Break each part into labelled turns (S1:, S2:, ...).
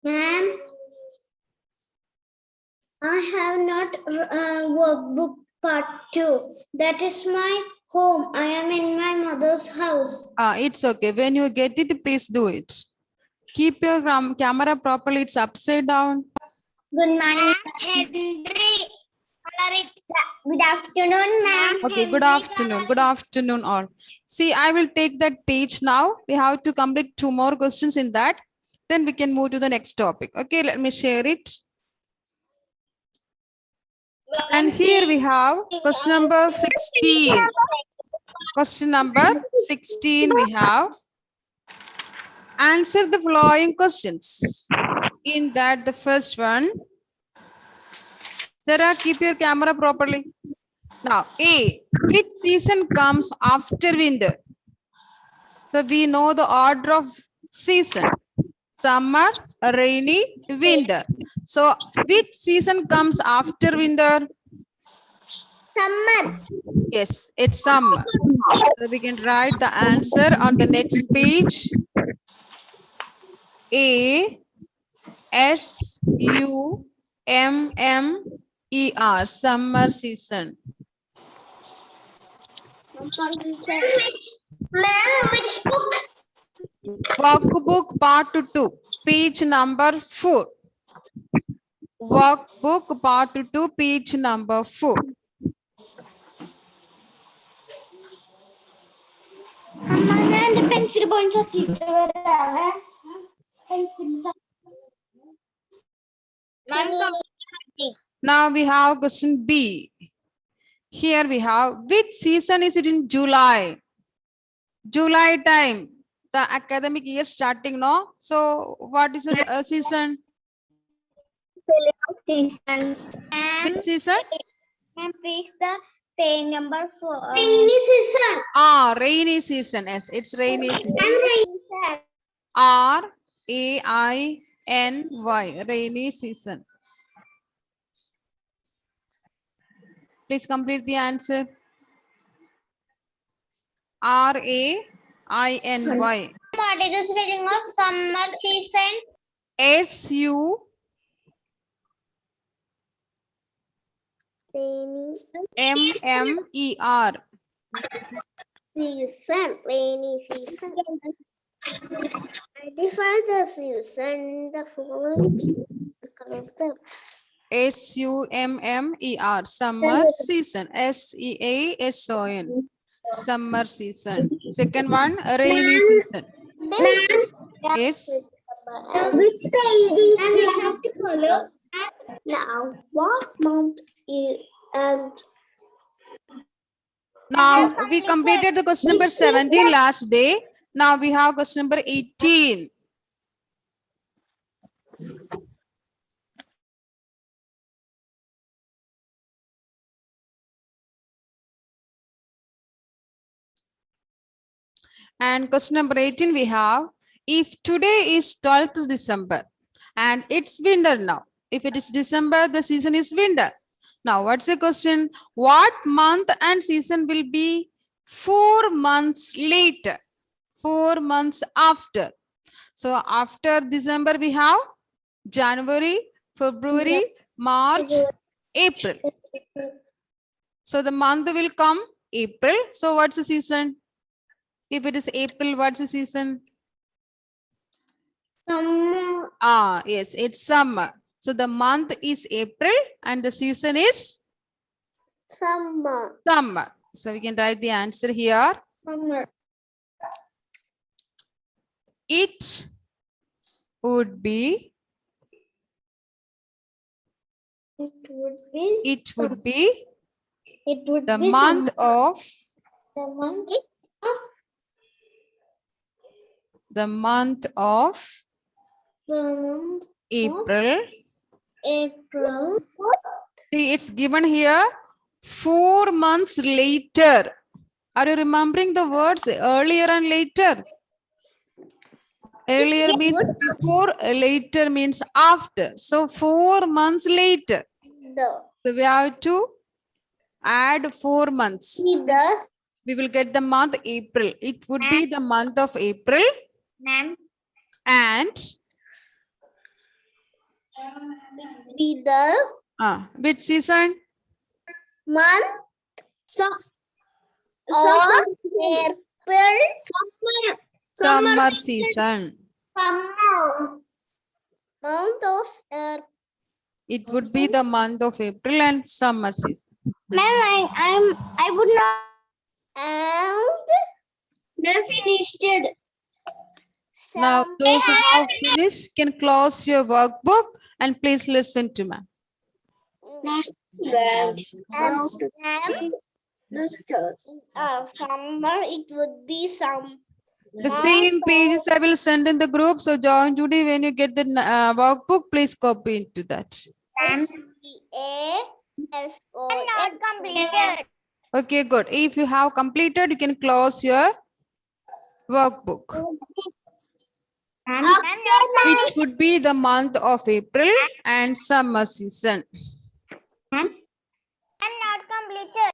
S1: Ma'am, I have not workbook part 2. That is my home. I am in my mother's house.
S2: It's okay. When you get it, please do it. Keep your camera properly. It's upside down.
S1: Good morning, Henry. Good afternoon, ma'am.
S2: Okay, good afternoon. Good afternoon all. See, I will take that page now. We have to complete 2 more questions in that. Then we can move to the next topic. Okay, let me share it. And here we have question number 16. Question number 16 we have. Answer the following questions. In that, the first one. Sarah, keep your camera properly. Now, A, which season comes after winter? So we know the order of season. Summer, rainy, winter. So which season comes after winter?
S1: Summer.
S2: Yes, it's summer. So we can write the answer on the next page. A S U M M E R, summer season.
S1: Ma'am, which book?
S2: Workbook part 2, page number 4. Workbook part 2, page number 4.
S1: ഞാൻ pencil point ചത്തിട്ട് വരാവേ pencil
S2: Now we have question B. Here we have, which season is it in July? July time. The academic year starting, no? So what is the season?
S1: seasons.
S2: Which season?
S1: And please the page number 4. Rainy season.
S2: Rainy season. Yes, it's rainy season.
S1: Rainy.
S2: R-A-I-N-Y, rainy season. Please complete the answer. R-A-I-N-Y.
S1: What is the spelling of summer season?
S2: S-U M-M-E-R.
S1: Season. Rainy season. Identify the season. The following
S2: S-U-M-M-E-R, summer season. S-E-A-S-O-N, summer season. Second one, rainy season. Yes.
S1: Which page is we have to follow? Now, what month is and
S2: Now we completed the question number 17 last day. Now we have question number 18. And question number 18 we have, if today is 12th December and it's winter now. If it is December, the season is winter. Now what's the question? What month and season will be 4 months later? 4 months after. So after December we have January, February, March, April. So the month will come April. So what's the season? If it is April, what's the season?
S1: summer.
S2: Yes, it's summer. So the month is April and the season is
S1: Summer.
S2: summer. So we can write the answer here.
S1: Summer.
S2: It would be.
S1: It would be.
S2: It would be
S1: It would
S2: the
S1: be
S2: month
S1: summer.
S2: of.
S1: The month.
S2: The month of
S1: The month.
S2: April.
S1: April.
S2: See, it's given here 4 months later. Are you remembering the words earlier and later? Earlier means before, later means after. So 4 months later. So we have to add 4 months. We will get the month April. It would be the month of April.
S1: Ma'am.
S2: And
S1: Be the
S2: Which season?
S1: month or April.
S2: Summer season.
S1: Summer. Month of April.
S2: It would be the month of April and summer season.
S1: Ma'am, I would not. And they finished it.
S2: Now, those who have finished can close your workbook and please listen to me.
S1: Summer, it would be some.
S2: The same pages I will send in the group. So, John, Judy, when you get the workbook, please copy into that.
S1: S-E-A-S-O. Not completed.
S2: Okay, good. If you have completed, you can close your workbook. It would be the month of April and summer season.
S1: I'm not completed.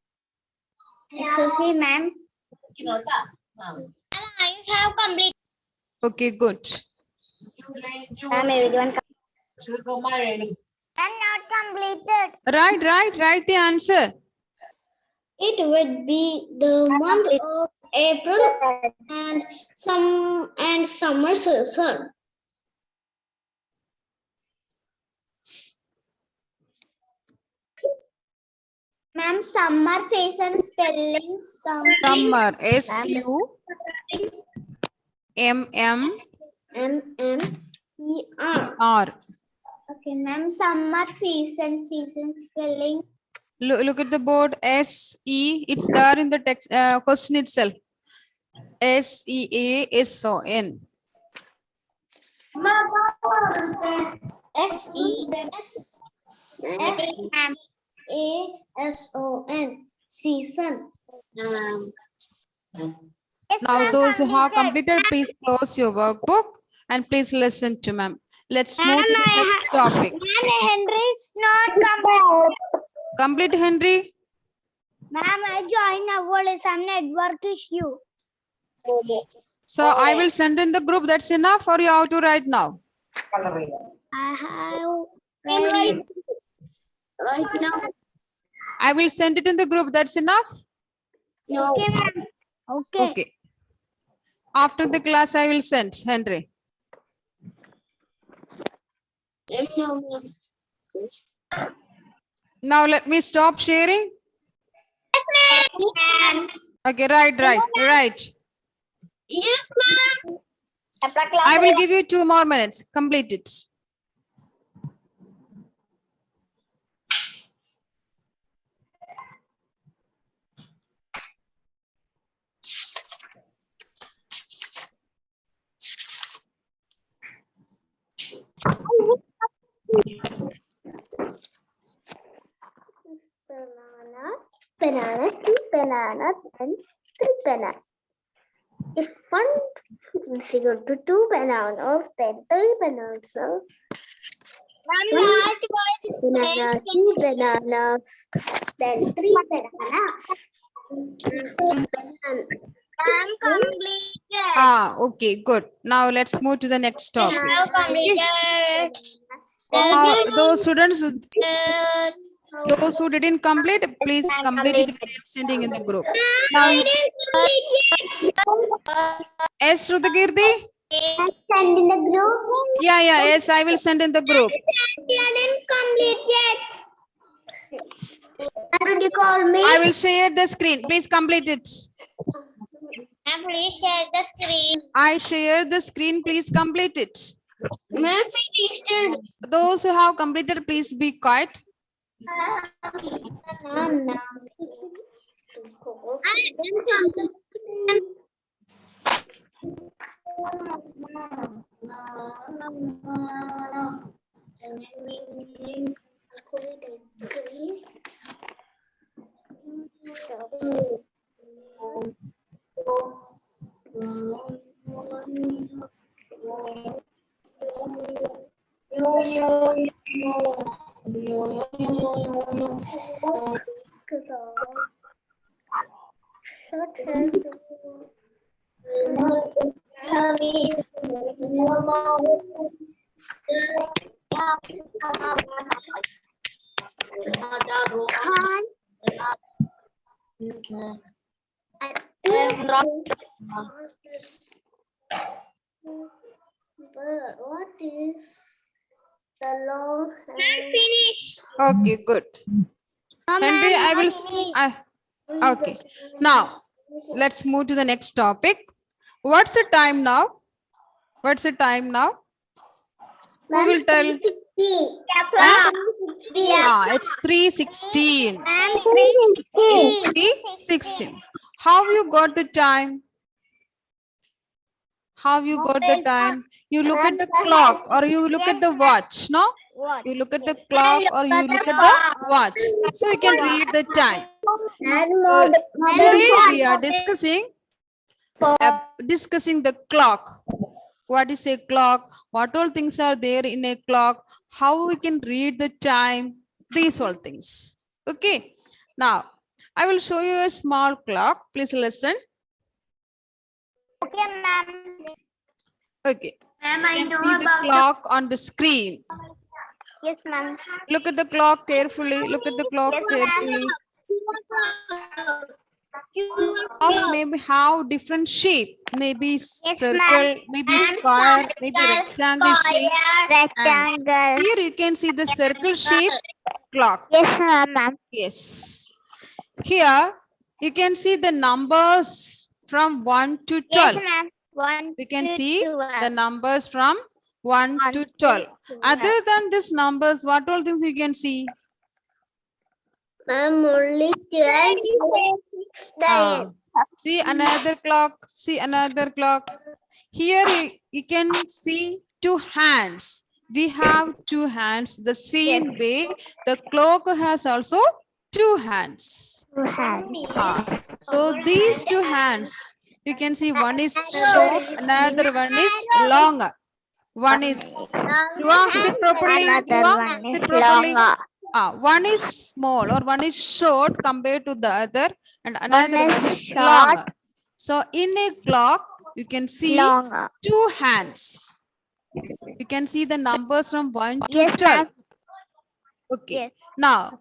S1: It's okay, ma'am. I have completed.
S2: Okay, good.
S1: Ma'am, everyone. I'm not completed.
S2: Write the answer.
S1: It would be the month of April and summer season. Ma'am, summer season spelling
S2: Summer. S-U-M-M-E-R.
S1: M-M-E-R. Okay, ma'am, summer season spelling.
S2: Look at the board. S-E. It's there in the text question itself. S-E-A-S-O-N.
S1: S-E-S-A-S-O-N. Season.
S2: Now, those who have completed, please close your workbook and please listen to ma'am. Let's move to the next topic.
S1: Henry is not complete.
S2: Complete, Henry.
S1: Ma'am, I joined a word some network issue.
S2: So I will send in the group. That's enough, or you have to write now?
S1: I have right now.
S2: I will send it in the group. That's enough?
S1: No. Okay, ma'am.
S2: Okay. After the class, I will send, Henry. Now let me stop sharing.
S1: Yes, ma'am.
S2: Okay, right.
S1: Yes, ma'am.
S2: I will give you 2 more minutes. Complete it.
S1: Banana, 2 bananas, and 3 bananas. If one is equal to 2 bananas, then 3 bananas. Banana, 2 bananas, then 3 bananas. I'm completed.
S2: Okay, good. Now let's move to the next topic.
S1: I'm completed.
S2: Those students, those who didn't complete, please complete it. I am sending in the group. Now, yes, Rudakirti?
S1: Send in the group.
S2: Yeah, yes, I will send in the group.
S1: I didn't complete yet. Did you call me?
S2: I will share the screen. Please complete it.
S1: Please share the screen.
S2: I share the screen. Please complete it.
S1: Ma'am, finished.
S2: Those who have completed, please be quiet.
S1: What is the long hand?
S2: Okay, good. Henry, I will. Okay. Now, let's move to the next topic. What's the time now? What's the time now? Who will tell? It's 3:16. It's 3:16. How you got the time? How you got the time? You look at the clock or you look at the watch, no? You look at the clock or you look at the watch. So you can read the time. Today we are discussing the clock. What is a clock? What all things are there in a clock? How we can read the time? These all things. Okay. Now, I will show you a small clock. Please listen.
S1: Okay, ma'am.
S2: Okay. You can see the clock on the screen.
S1: Yes, ma'am.
S2: Look at the clock carefully. Look at the clock carefully. Clock may have different shape. Maybe circle, maybe square, maybe rectangle shape. And here you can see the circle shape clock.
S1: Yes, ma'am.
S2: Yes. Here you can see the numbers from 1 to 12.
S1: Yes, ma'am. 1
S2: We can
S1: to
S2: see
S1: 12.
S2: the numbers from 1 to 12. Other than these numbers, what all things you can see?
S1: Ma'am, only 12.
S2: See another clock. See another clock. Here you can see two hands. We have two hands. The same way the clock has also two hands. So these two hands, you can see one is short, another one is longer. One is sit properly.
S1: Another one
S2: Sit
S1: is
S2: properly.
S1: longer.
S2: One is small or one is short compared to the other, and another
S1: One is
S2: one is
S1: short.
S2: longer. So in a clock, you can see
S1: Longer.
S2: two hands. You can see the numbers from 1 to
S1: Yes,
S2: 12.
S1: ma'am.
S2: Okay.
S1: Yes.
S2: Now,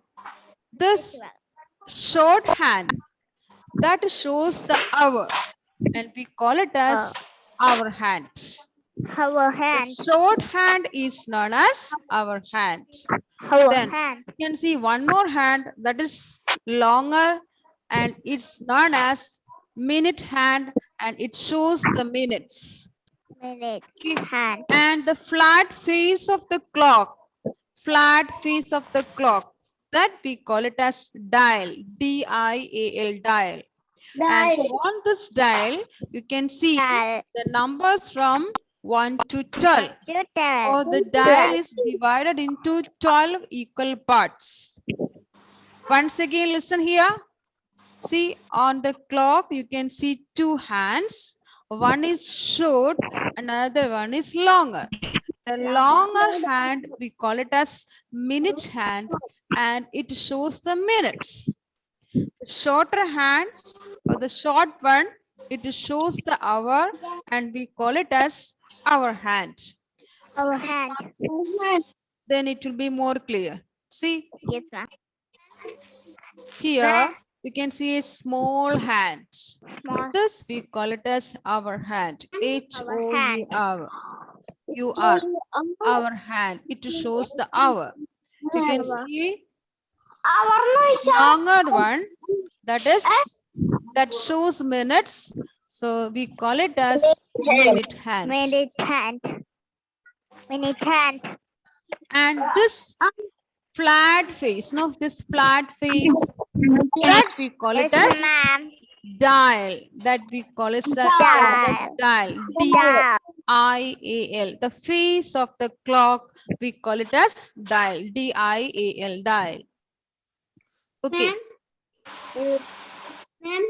S2: this short hand that shows the hour, and we call it as our hand.
S1: Our hand.
S2: The short hand is known as our hand.
S1: Our
S2: Then
S1: hand.
S2: you can see one more hand that is longer, and it's known as minute hand, and it shows the minutes.
S1: Minute.
S2: Okay.
S1: Hand.
S2: And the flat face of the clock, that we call it as dial, D-I-A-L, dial. And on this dial, you can see
S1: Dial.
S2: the numbers from 1 to 12.
S1: To
S2: So
S1: 12.
S2: the dial is divided into 12 equal parts. Once again, listen here. See, on the clock, you can see two hands. One is short, another one is longer. The longer hand, we call it as minute hand, and it shows the minutes. The shorter hand, or the short one, it shows the hour, and we call it as hour hand.
S1: Our hand.
S2: Then it will be more clear. See,
S1: Yes, ma'am.
S2: here you can see a small hand.
S1: Small.
S2: This we call it as our hand. H-O-U-R. U-R. Our hand. It shows the hour. You can see longer one that shows minutes. So we call it as minute hand.
S1: Minute hand. Minute hand.
S2: And this flat face, this flat face, that we call it
S1: Yes,
S2: as
S1: ma'am.
S2: dial. That we call it as dial. D-I-A-L. The face of the clock, we call it as dial. D-I-A-L, dial. Okay.
S1: Ma'am,